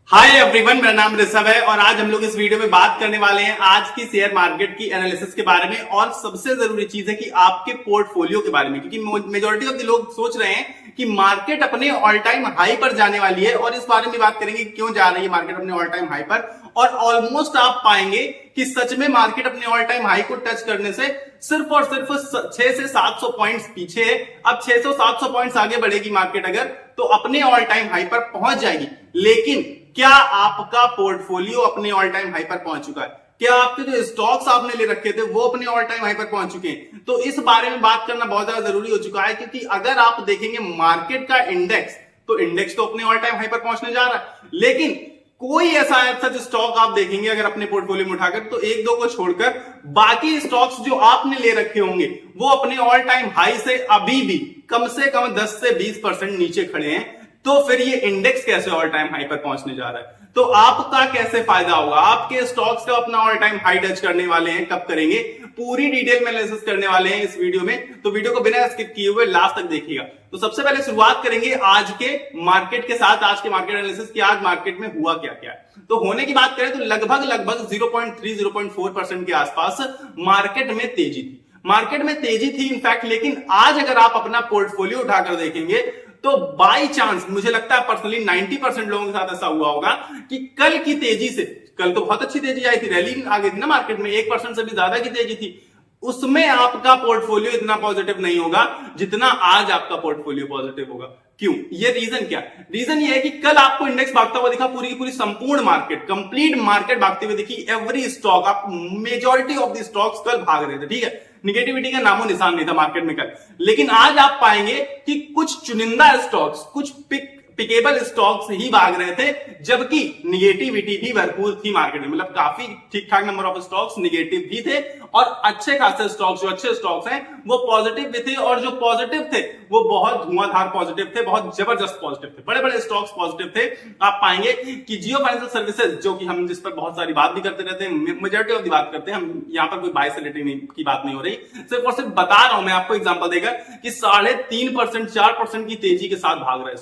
Hi everyone, मेरा नाम ऋषभ है और आज हम लोग इस वीडियो में बात करने वाले हैं आज की शेयर मार्केट की एनालिसिस के बारे में। और सबसे जरूरी चीज है कि आपके पोर्टफोलियो के बारे में, क्योंकि मेजॉरिटी ऑफ द लोग सोच रहे हैं कि मार्केट अपने ऑल टाइम हाई पर जाने वाली है और इस बारे में बात करेंगे क्यों जा रही है मार्केट अपने ऑल टाइम हाई पर। और ऑलमोस्ट आप पाएंगे कि सच में मार्केट अपने ऑल टाइम हाई को टच करने से सिर्फ और सिर्फ 6 से 700 पॉइंट्स पीछे है। अब 600-700 पॉइंट्स आगे बढ़ेगी मार्केट अगर, तो अपने ऑल टाइम हाई पर पहुंच जाएगी। लेकिन क्या आपका पोर्टफोलियो अपने ऑल टाइम हाई पर पहुंच चुका है? क्या आपके जो स्टॉक्स आपने ले रखे थे वो अपने ऑल टाइम हाई पर पहुंच चुके हैं? तो इस बारे में बात करना बहुत ज्यादा जरूरी हो चुका है, क्योंकि अगर आप देखेंगे मार्केट का इंडेक्स, तो इंडेक्स तो अपने ऑल टाइम हाई पर पहुंचने जा रहा है, लेकिन कोई ऐसा सच स्टॉक आप देखेंगे अगर अपने पोर्टफोलियो में उठाकर, तो एक दो को छोड़कर बाकी स्टॉक्स जो आपने ले रखे होंगे वो अपने ऑल टाइम हाई से अभी भी कम से कम 10 से 20% नीचे खड़े हैं। तो फिर ये इंडेक्स कैसे ऑल टाइम हाई पर पहुंचने जा रहा है? तो आपका कैसे फायदा होगा? आपके स्टॉक्स का अपना ऑल टाइम हाई टच करने वाले हैं, कब करेंगे? पूरी डिटेल में एनालिसिस करने वाले हैं इस वीडियो में, तो वीडियो को बिना स्किप किए हुए लास्ट तक देखिएगा। तो सबसे पहले शुरुआत करेंगे आज के मार्केट के साथ, आज के मार्केट एनालिसिस की। आज मार्केट में हुआ क्या क्या है? तो होने की बात करें तो लगभग 0.3-0.4% के आसपास मार्केट में तेजी थी। मार्केट में तेजी थी इनफैक्ट, लेकिन आज अगर आप अपना पोर्टफोलियो उठाकर देखेंगे तो बाई चांस मुझे लगता है पर्सनली 90% लोगों के साथ ऐसा हुआ होगा कि कल की तेजी से, कल तो बहुत अच्छी तेजी आई थी, रैली आ गई थी ना मार्केट में, 1% से भी ज्यादा की तेजी थी, उसमें आपका पोर्टफोलियो इतना पॉजिटिव नहीं होगा जितना आज आपका पोर्टफोलियो पॉजिटिव होगा। क्यों? ये रीजन क्या? रीजन ये है कि कल आपको इंडेक्स भागता हुआ दिखा, पूरी की पूरी संपूर्ण मार्केट, कंप्लीट मार्केट भागते हुए दिखी। एवरी स्टॉक, आप मेजॉरिटी ऑफ द स्टॉक्स कल भाग रहे थे, ठीक है, निगेटिविटी का नामो निशान नहीं था मार्केट में कल। लेकिन आज आप पाएंगे कि कुछ चुनिंदा स्टॉक्स, कुछ पिकेबल स्टॉक्स ही भाग रहे थे, जबकि निगेटिविटी भी भरपूर थी मार्केट में। मतलब काफी ठीक ठाक नंबर ऑफ स्टॉक्स निगेटिव भी थे और अच्छे खासे स्टॉक्स, जो अच्छे स्टॉक्स हैं वो पॉजिटिव भी थे, और जो पॉजिटिव थे वो बहुत धुआंधार पॉजिटिव थे, बहुत जबरदस्त पॉजिटिव थे, बड़े बड़े स्टॉक्स पॉजिटिव थे। आप पाएंगे कि जियो फाइनेंशियल सर्विसेज, जो कि हम जिस पर बहुत सारी बात भी करते रहते हैं, मेजॉरिटी ऑफ दी बात करते हैं हम, यहाँ पर कोई बाय से रिलेटेड की बात नहीं हो रही, सिर्फ और सिर्फ बता रहा हूं मैं आपको एग्जांपल देकर कि 3.5% 4% की तेजी के साथ भाग रहे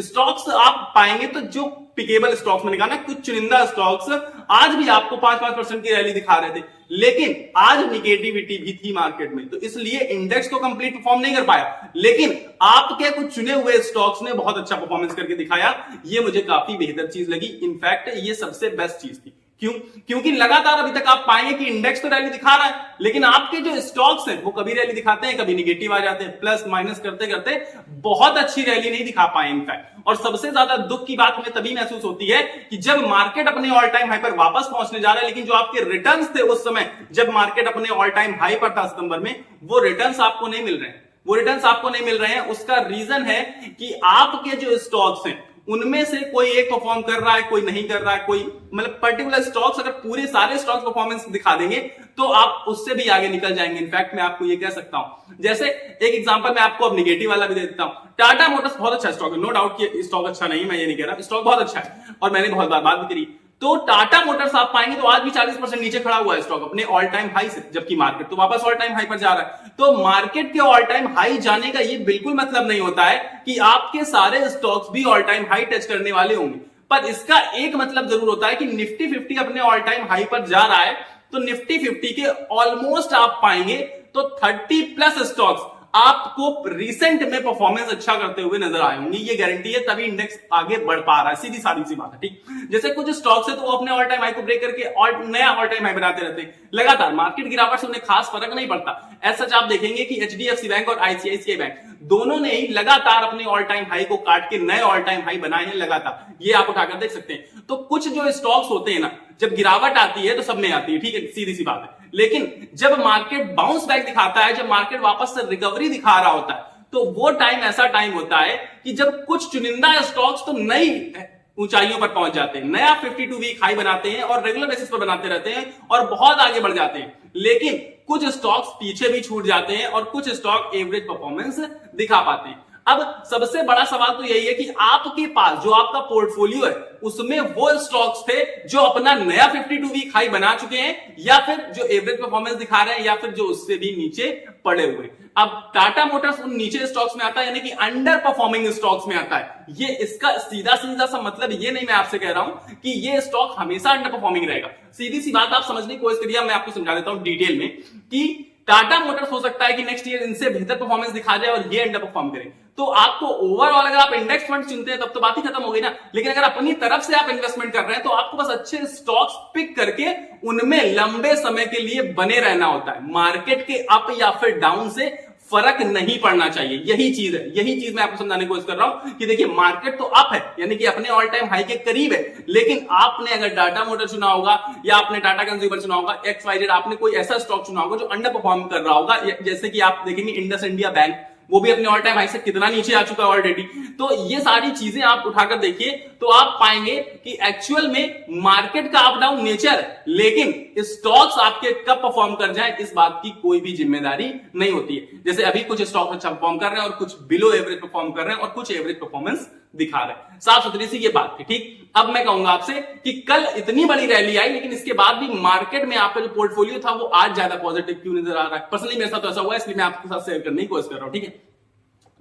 स्टॉक्स आप पाएंगे। तो जो पिकेबल स्टॉक्स मैंने कहा ना, कुछ चुनिंदा स्टॉक्स आज भी आपको 5-5% की रैली दिखा रहे थे, लेकिन आज निगेटिविटी भी थी मार्केट में, तो इसलिए इंडेक्स तो कंप्लीट परफॉर्म नहीं कर पाया, लेकिन आपके कुछ चुने हुए स्टॉक्स ने बहुत अच्छा परफॉर्मेंस करके दिखाया। ये मुझे काफी बेहतर चीज लगी, इनफैक्ट ये सबसे बेस्ट चीज थी। क्यों? क्योंकि लगातार अभी तक आप पाएंगे कि इंडेक्स तो रैली दिखा रहा है, लेकिन आपके जो स्टॉक्स हैं वो कभी रैली दिखाते हैं, कभी निगेटिव आ जाते हैं, प्लस माइनस करते करते बहुत अच्छी रैली नहीं दिखा पाए इनफैक्ट। और सबसे ज्यादा दुख की बात हमें तभी महसूस होती है कि जब मार्केट अपने ऑल टाइम हाई पर वापस पहुंचने जा रहा है, लेकिन जो आपके रिटर्न्स थे उस समय जब मार्केट अपने ऑल टाइम हाई पर था सितंबर में, वो रिटर्न्स आपको नहीं मिल रहे हैं। वो रिटर्न्स आपको नहीं मिल रहे हैं, उसका रीजन है कि आपके जो स्टॉक्स हैं उनमें से कोई एक परफॉर्म कर रहा है, कोई नहीं कर रहा है, कोई मतलब पर्टिकुलर स्टॉक्स, अगर पूरे सारे स्टॉक्स परफॉर्मेंस दिखा देंगे तो आप उससे भी आगे निकल जाएंगे। इनफैक्ट मैं आपको ये कह सकता हूं, जैसे एक एग्जांपल मैं आपको अब निगेटिव वाला भी दे देता हूं। टाटा मोटर्स बहुत अच्छा स्टॉक है, नो डाउट कि स्टॉक अच्छा नहीं, मैं ये नहीं कह रहा, स्टॉक बहुत अच्छा है और मैंने बहुत बार बात भी करी। तो टाटा मोटर्स आप पाएंगे तो आज भी 40% नीचे खड़ा हुआ है स्टॉक अपने ऑल टाइम हाई से, जबकि मार्केट तो वापस ऑल टाइम हाई पर जा रहा है। तो मार्केट के ऑल टाइम हाई जाने का ये बिल्कुल मतलब नहीं होता है कि आपके सारे स्टॉक्स भी ऑल टाइम हाई टच करने वाले होंगे, पर इसका एक मतलब जरूर होता है कि निफ्टी 50 अपने ऑल टाइम हाई पर जा रहा है, तो निफ्टी 50 के ऑलमोस्ट आप पाएंगे तो 30+ स्टॉक्स आपको रिसेंट में परफॉर्मेंस अच्छा करते हुए नजर आए होंगे। ये गारंटी है, तभी इंडेक्स आगे बढ़ पा रहा है, सीधी सादी सी बात है, ठीक। जैसे कुछ स्टॉक्स है तो वो अपने ऑल टाइम हाई को ब्रेक करके नया ऑल टाइम हाई बनाते रहते हैं लगातार, मार्केट गिरावट से उन्हें खास फर्क नहीं पड़ता। ऐसा सच आप देखेंगे कि एचडीएफसी बैंक और आईसीआईसीआई बैंक दोनों ने ही लगातार अपने ऑल टाइम हाई को काट के नए ऑल टाइम हाई बनाए हैं लगातार, ये आप उठाकर देख सकते हैं। तो कुछ जो स्टॉक्स होते हैं ना, जब गिरावट आती है तो सब में आती है, ठीक है, सीधी सी बात है, लेकिन जब मार्केट बाउंस बैक दिखाता है, जब मार्केट वापस से रिकवरी दिखा रहा होता है, तो वो टाइम ऐसा टाइम होता है कि जब कुछ चुनिंदा स्टॉक्स तो नई ऊंचाइयों पर पहुंच जाते हैं, नया 52 वीक हाई बनाते हैं और रेगुलर बेसिस पर बनाते रहते हैं और बहुत आगे बढ़ जाते हैं, लेकिन कुछ स्टॉक्स पीछे भी छूट जाते हैं और कुछ स्टॉक एवरेज परफॉर्मेंस दिखा पाते हैं। अब सबसे बड़ा सवाल तो यही है कि आपके पास जो आपका पोर्टफोलियो है उसमें वो स्टॉक्स थे जो अपना नया 52 वीक हाई बना चुके हैं, या फिर जो एवरेज परफॉर्मेंस दिखा रहे हैं, या फिर जो उससे भी नीचे पड़े हुए। अब टाटा मोटर्स उन नीचे स्टॉक्स में आता है, यानी कि अंडर परफॉर्मिंग स्टॉक्स में आता है। ये इसका सीधा सीधा सा मतलब ये नहीं मैं आपसे कह रहा हूं कि ये स्टॉक हमेशा अंडर परफॉर्मिंग रहेगा। सीधी सी बात आप समझने की कोशिश करिए, मैं आपको समझा देता हूं डिटेल में कि टाटा मोटर्स हो सकता है कि नेक्स्ट ईयर इनसे बेहतर परफॉर्मेंस दिखा जाए और ये अंडर परफॉर्म करे। तो आपको ओवरऑल अगर आप इंडेक्स फंड चुनते हैं तब तो बात ही खत्म हो गई ना। लेकिन अगर अपनी तरफ से आप इन्वेस्टमेंट कर रहे हैं तो आपको बस अच्छे स्टॉक्स पिक करके उनमें लंबे समय के लिए बने रहना होता है। मार्केट के अप या फिर डाउन से फर्क नहीं पड़ना चाहिए, यही चीज है। यही चीज मैं आपको समझाने की कोशिश कर रहा हूं कि देखिए मार्केट तो अप है, यानी कि अपने ऑल टाइम हाई के करीब है, लेकिन आपने अगर टाटा मोटर चुना होगा या आपने टाटा कंज्यूमर चुना होगा, XYZ आपने कोई ऐसा स्टॉक चुना होगा जो अंडर परफॉर्म कर रहा होगा। जैसे कि आप देखेंगे इंडस इंडिया बैंक, वो भी अपने ऑल टाइम हाई से कितना नीचे आ चुका है ऑलरेडी। तो ये सारी चीजें आप उठाकर देखिए तो आप पाएंगे कि एक्चुअल में मार्केट का अप डाउन नेचर, लेकिन स्टॉक्स आपके कब परफॉर्म कर जाए इस बात की कोई भी जिम्मेदारी नहीं होती है। जैसे अभी कुछ स्टॉक अच्छा परफॉर्म कर रहे हैं और कुछ बिलो एवरेज परफॉर्म कर रहे हैं और कुछ एवरेज परफॉर्मेंस दिखा रहे हैं। साफ सुथरी सी ये बात है, ठीक। अब मैं कहूंगा आपसे कि कल इतनी बड़ी रैली आई, लेकिन इसके बाद भी मार्केट में आपका जो पोर्टफोलियो था वो आज ज्यादा पॉजिटिव क्यों नजर आ रहा है? पर्सनली मेरे साथ तो ऐसा हुआ है, इसलिए मैं आपके साथ शेयर करने की कोशिश कर रहा हूं, ठीक है।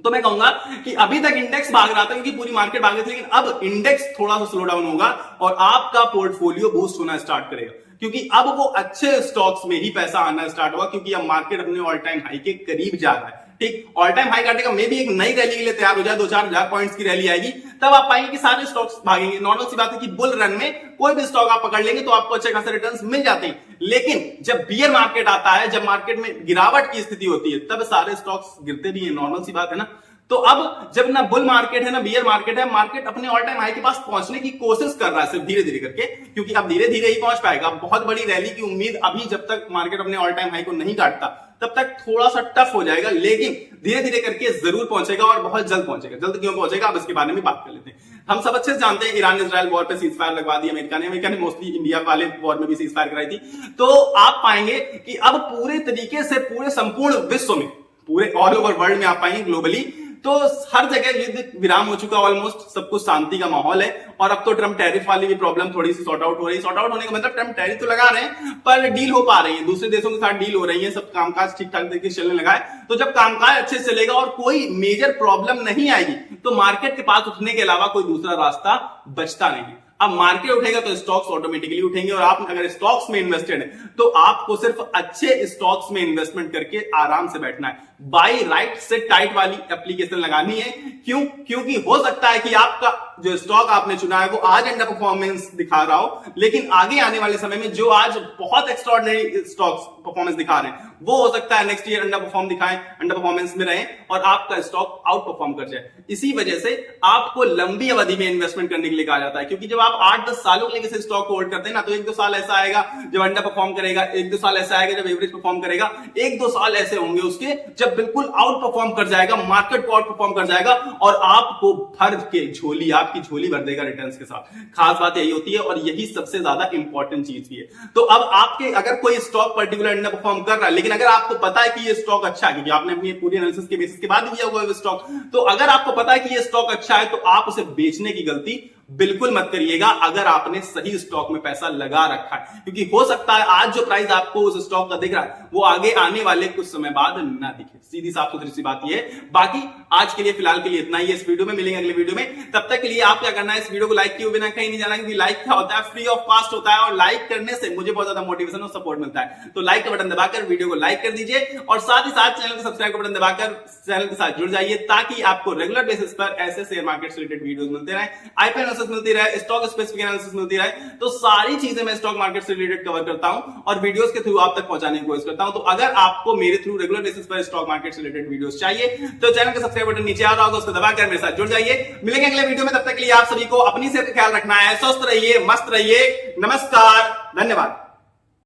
तो मैं कहूंगा कि अभी तक इंडेक्स भाग रहा था क्योंकि पूरी मार्केट भाग रही थी, लेकिन अब इंडेक्स थोड़ा सा स्लो डाउन होगा और आपका पोर्टफोलियो बूस्ट होना स्टार्ट करेगा, क्योंकि अब वो अच्छे स्टॉक्स में ही पैसा आना स्टार्ट होगा, क्योंकि अब मार्केट अपने ऑल टाइम हाई के करीब जा रहा है, ठीक। ऑल टाइम हाई काटेगा, मे भी एक नई रैली के लिए तैयार हो जाए, 2-4 हजार पॉइंट्स की रैली आएगी, तब आप पाएंगे कि सारे स्टॉक्स भागेंगे। नॉर्मल सी बात है कि बुल रन में कोई भी स्टॉक आप पकड़ लेंगे तो आपको अच्छे खासे रिटर्न्स मिल जाते हैं, लेकिन जब बियर मार्केट आता है, जब मार्केट में गिरावट की स्थिति होती है, तब सारे स्टॉक्स गिरते भी हैं। नॉर्मल सी बात है ना। तो अब जब ना बुल मार्केट है ना बियर मार्केट है, मार्केट अपने ऑल टाइम हाई के पास पहुंचने की कोशिश कर रहा है, सिर्फ धीरे धीरे करके, क्योंकि अब धीरे धीरे ही पहुंच पाएगा। बहुत बड़ी रैली की उम्मीद अभी जब तक मार्केट अपने ऑल टाइम हाई को नहीं काटता तब तक थोड़ा सा टफ हो जाएगा, लेकिन धीरे धीरे करके जरूर पहुंचेगा और बहुत जल्द पहुंचेगा। जल्द क्यों पहुंचेगा, अब इसके बारे में बात कर लेते हैं। हम सब अच्छे से जानते हैं ईरान इजराइल वॉर पे सीज फायर लगवा दी अमेरिका ने मोस्टली इंडिया वाले वॉर में भी सीज फायर कराई थी। तो आप पाएंगे कि अब पूरे तरीके से पूरे संपूर्ण विश्व में, पूरे ऑल ओवर वर्ल्ड में आप पाएंगे ग्लोबली, तो हर जगह युद्ध विराम हो चुका, ऑलमोस्ट सब कुछ शांति का माहौल है। और अब तो ट्रम्प टैरिफ वाली भी प्रॉब्लम थोड़ी सी सॉर्ट आउट हो रही है। सॉर्ट आउट होने का मतलब ट्रम्प टैरिफ तो लगा रहे हैं पर डील हो पा रही है, दूसरे देशों के साथ डील हो रही है, सब कामकाज ठीक ठाक तरीके से चलने लगा है। तो जब कामकाज अच्छे से चलेगा और कोई मेजर प्रॉब्लम नहीं आएगी तो मार्केट के पास उठने के अलावा कोई दूसरा रास्ता बचता नहीं। अब मार्केट उठेगा तो स्टॉक्स ऑटोमेटिकली उठेंगे, और आप अगर स्टॉक्स में इन्वेस्टेड है तो आपको सिर्फ अच्छे स्टॉक्स में इन्वेस्टमेंट करके आराम से बैठना है। बाई राइट से टाइट वाली एप्लीकेशन लगानी है। क्यों? क्योंकि हो सकता है कि आपका जो स्टॉक आपने चुना है वो आज अंडर परफॉर्मेंस दिखा रहा हो, लेकिन आगे आने वाले समय में जो आज बहुत एक्स्ट्राऑर्डिनरी स्टॉक्स परफॉर्मेंस दिखा रहे हैं वो हो सकता है नेक्स्ट ईयर अंडर परफॉर्म दिखाएं, अंडर परफॉर्मेंस में रहें और आपका स्टॉक आउट परफॉर्म कर जाए। इसी वजह से आपको लंबी अवधि में इन्वेस्टमेंट करने के लिए कहा जाता है, क्योंकि जब आप 8-10 सालों के लिए किसी स्टॉक को होल्ड करते हैं ना, तो 1-2 साल ऐसा आएगा जब अंडर परफॉर्म करेगा, 1-2 साल ऐसा आएगा जब एवरेज परफॉर्म करेगा, 1-2 साल ऐसे होंगे उसके जब बिल्कुल आउट परफॉर्म कर जाएगा, मार्केट को आउट परफॉर्म कर जाएगा और आपको भर के झोली, आपकी झोली भर देगा रिटर्न्स के साथ। खास बात यही होती है और यही सबसे ज्यादा इंपॉर्टेंट चीज भी है। तो अब आपके अगर कोई स्टॉक पर्टिकुलर अंडर परफॉर्म कर रहा है, लेकिन अगर आपको पता है कि ये स्टॉक अच्छा है, क्योंकि आपने अपनी पूरी एनालिसिस के बेसिस के बाद लिया हुआ है स्टॉक, तो अगर आपको पता है कि ये स्टॉक अच्छा है तो आप उसे बेचने की गलती बिल्कुल मत करिएगा अगर आपने सही स्टॉक में पैसा लगा रखा है, क्योंकि हो सकता है आज जो प्राइस आपको उस स्टॉक का दिख रहा है वो आगे आने वाले कुछ समय बाद ना दिखे। सीधी साफ सुथरी सी बात ये है। बाकी आज के लिए फिलहाल के लिए इतना ही है इस वीडियो में, मिलेंगे अगले वीडियो में। तब तक के लिए आप क्या करना है, इस वीडियो को लाइक किए बिना कहीं नहीं जाना, क्योंकि लाइक क्या होता है, फ्री ऑफ कॉस्ट होता है और लाइक करने से मुझे बहुत ज्यादा मोटिवेशन और सपोर्ट मिलता है। तो लाइक का बटन दबाकर वीडियो को लाइक कर दीजिए और साथ ही साथ चैनल को सब्सक्राइब का बटन दबाकर चैनल के साथ जुड़ जाइए, ताकि आपको रेगुलर बेसिस पर ऐसे शेयर मार्केट से रिलेटेड वीडियोस मिलते रहे, आईपीएल एनालिसिस मिलती रहे, स्टॉक स्पेसिफिक एनालिसिस मिलती रहे। तो सारी चीजें मैं स्टॉक मार्केट से रिलेटेड कवर करता हूं और वीडियोस के थ्रू आप तक पहुंचाने की कोशिश करता हूं। तो अगर आपको मेरे थ्रू रेगुलर बेसिस पर स्टॉक मार्केट से रिलेटेड वीडियोस चाहिए तो चैनल का सब्सक्राइब बटन नीचे आ रहा होगा, उसको दबाकर मेरे साथ जुड़ जाइए। मिलेंगे अगले वीडियो में, तब तक के लिए आप सभी को अपनी सेहत का ख्याल रखना है, स्वस्थ रहिए, मस्त रहिए। नमस्कार, धन्यवाद।